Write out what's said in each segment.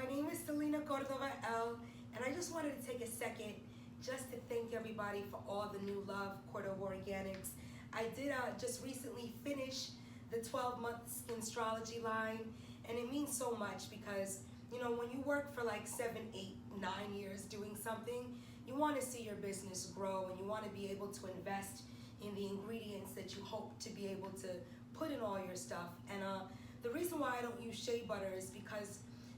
My name is Cordoba and I just wanted to take a second just to thank everybody for all the new love, Cordoba Organics. I did just recently finish the 12-month skin astrology line, and it means so much because, you know, when you work for like 7, 8, 9 years doing something, you want to see your business grow and you want to be able to invest in the ingredients that you hope to be able to put in all your stuff. And the reason why I don't use shea butter is because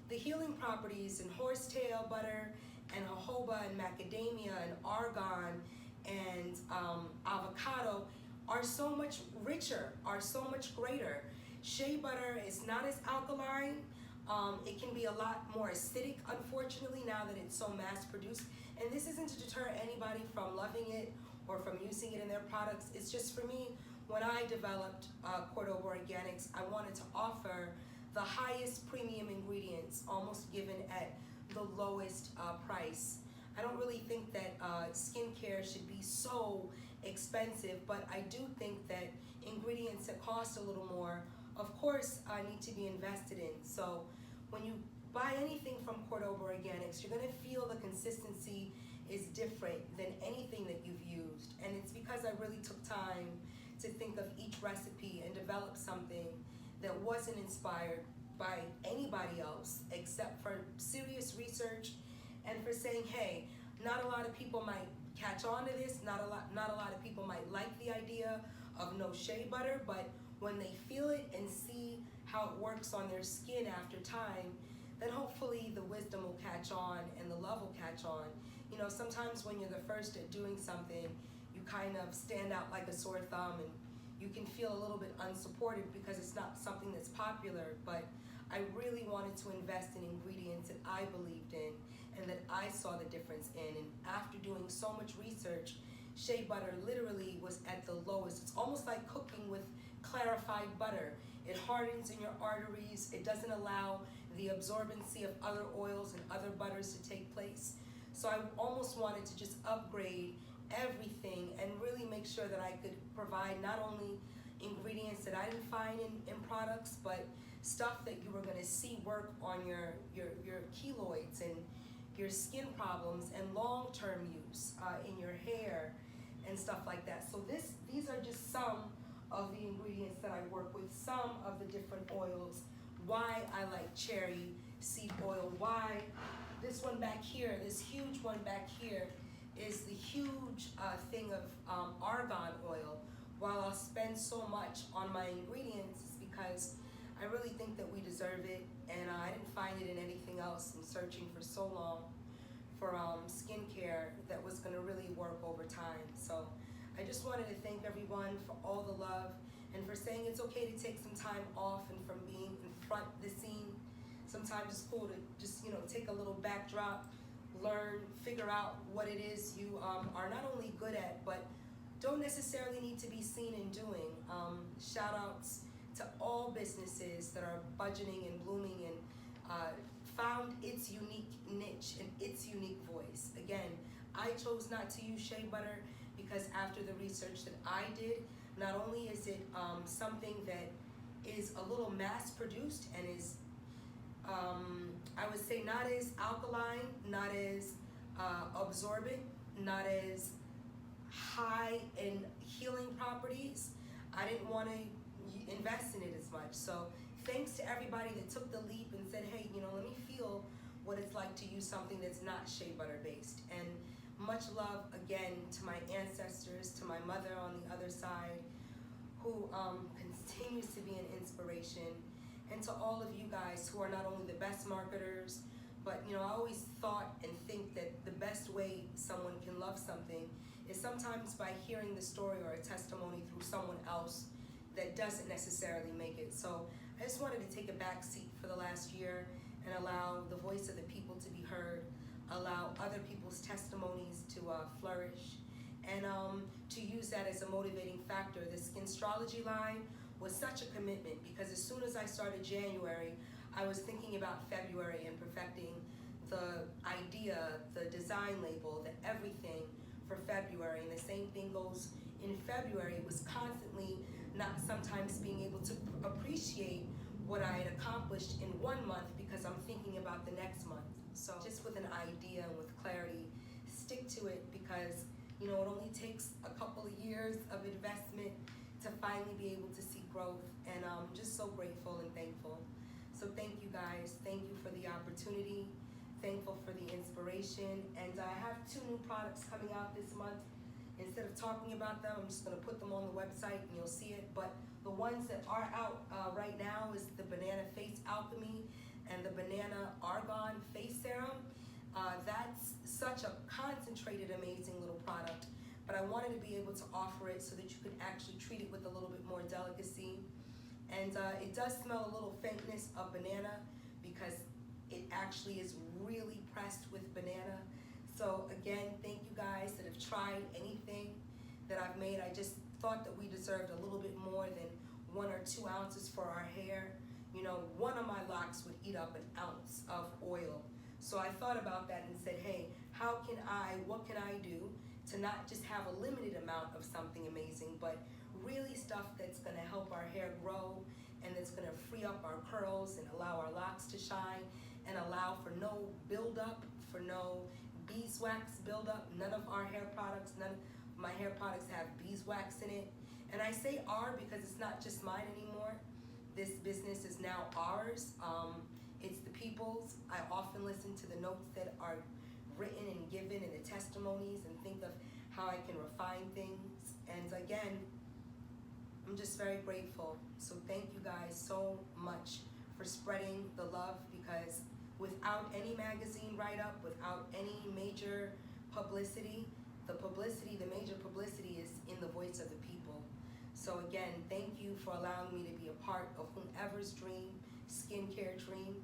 the healing properties in horsetail butter and jojoba and macadamia and argan and avocado are so much richer, are so much greater. Shea butter is not as alkaline. It can be a lot more acidic, unfortunately, now that it's so mass produced. And this isn't to deter anybody from loving it or from using it in their products. It's just for me, when I developed Cordoba Organics, I wanted to offer the highest premium ingredients, almost given at the lowest price. I don't really think that skincare should be so expensive, but I do think that ingredients that cost a little more, of course, need to be invested in. So when you buy anything from Cordoba Organics, you're gonna feel the consistency is different than anything that you've used. And it's because I really took time to think of each recipe and develop something that wasn't inspired by anybody else except for serious research and for saying, hey, not a lot of people might catch on to this, not a lot of people might like the idea of no shea butter, but when they feel it and see how it works on their skin after time, then hopefully the wisdom will catch on and the love will catch on. You know, sometimes when you're the first at doing something, you kind of stand out like a sore thumb and you can feel a little bit unsupported because it's not something that's popular, but I really wanted to invest in ingredients that I believed in and that I saw the difference in. And after doing so much research, shea butter literally was at the lowest. It's almost like cooking with clarified butter. It hardens in your arteries. It doesn't allow the absorbency of other oils and other butters to take place. So I almost wanted to just upgrade everything and really make sure that I could provide not only ingredients that I didn't find in products, but stuff that you were going to see work on your keloids and your skin problems and long-term use in your hair and stuff like that. So these are just some of the ingredients that I work with, some of the different oils, why I like cherry seed oil, why this one back here, this huge one back here, is the huge thing of argan oil. While I'll spend so much on my ingredients, it's because I really think that we deserve it, and I didn't find it in anything else. I'm searching for so long for skincare that was gonna really work over time. So I just wanted to thank everyone for all the love and for saying it's okay to take some time off and from being in front of the scene. Sometimes it's cool to just, you know, take a little backdrop, learn, figure out what it is you are not only good at, but don't necessarily need to be seen in doing. Shout outs to all businesses that are budgeting and blooming and found its unique niche and its unique voice. Again, I chose not to use shea butter because after the research that I did, not only is it something that is a little mass produced and is I would say not as alkaline, not as absorbent, not as high in healing properties, I didn't want to invest in it as much. So thanks to everybody that took the leap and said, hey, you know, let me feel what it's like to use something that's not shea butter based. And much love again to my ancestors, to my mother on the other side, who continues to be an inspiration, and to all of you guys who are not only the best marketers, but you know, I always thought and think that the best way someone can love something is sometimes by hearing the story or a testimony through someone else that doesn't necessarily make it. So I just wanted to take a back seat for the last year and allow the voice of the people to be heard, allow other people's testimonies to flourish, and to use that as a motivating factor. The skin astrology line was such a commitment because as soon as I started January, I was thinking about February and perfecting the idea, the design label, the everything for February. And the same thing goes in February. It was constantly not sometimes being able to appreciate what I had accomplished in 1 month because I'm thinking about the next month. So just with an idea and with clarity, stick to it, because it only takes a couple of years of investment to finally be able to see growth. And I'm just so grateful and thankful. So thank you guys. Thank you for the opportunity. Thankful for the inspiration. And I have 2 new products coming out this month. Instead of talking about them, I'm just going to put them on the website and you'll see it. But the ones that are out right now is the Banana Face Alchemy and the Banana Argan Face Serum. That's such a concentrated, amazing little product. But I wanted to be able to offer it so that you could actually treat it with a little bit more delicacy. And it does smell a little faintness of banana because it actually is really pressed with banana. So again, thank you guys that have tried anything that I've made. I just thought that we deserved a little bit more than 1 or 2 ounces for our hair. One of my locks would eat up an ounce of oil. So I thought about that and said, hey, what can I do to not just have a limited amount of something amazing, but really stuff that's gonna help our hair grow and that's gonna free up our curls and allow our locks to shine and allow for no buildup, for no beeswax buildup. None of our hair products, none of my hair products have beeswax in it. And I say our because it's not just mine anymore. This business is now ours. It's the people's. I often listen to the notes that are written and given and the testimonies and think of how I can refine things. And again, I'm just very grateful. So thank you guys so much for spreading the love, because without any magazine write-up, without any major publicity, the major publicity is in the voice of the people. So again, thank you for allowing me to be a part of whomever's dream, skincare dream,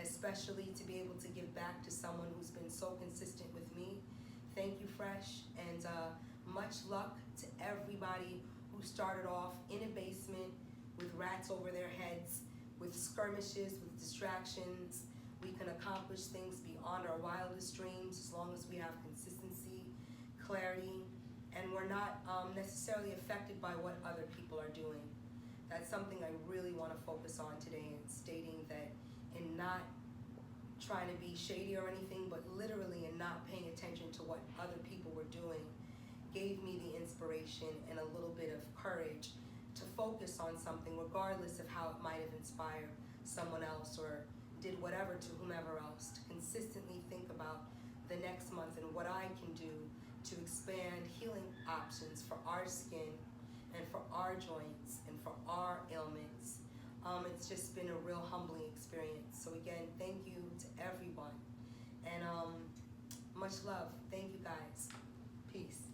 especially to be able to give back to someone who's been so consistent with me. Thank you, Fresh, and much luck to everybody who started off in a basement with rats over their heads, with skirmishes, with distractions. We can accomplish things beyond our wildest dreams as long as we have consistency, clarity, and we're not necessarily affected by what other people are doing. That's something I really want to focus on today, and stating that, and not trying to be shady or anything, but literally and not paying attention to what other people were doing gave me the inspiration and a little bit of courage to focus on something, regardless of how it might have inspired someone else or did whatever to whomever else, to consistently think about the next month and what I can do to expand healing options for our skin and for our joints and for our ailments. It's just been a real humbling experience. So again, thank you to everyone, and much love. Thank you guys. Peace.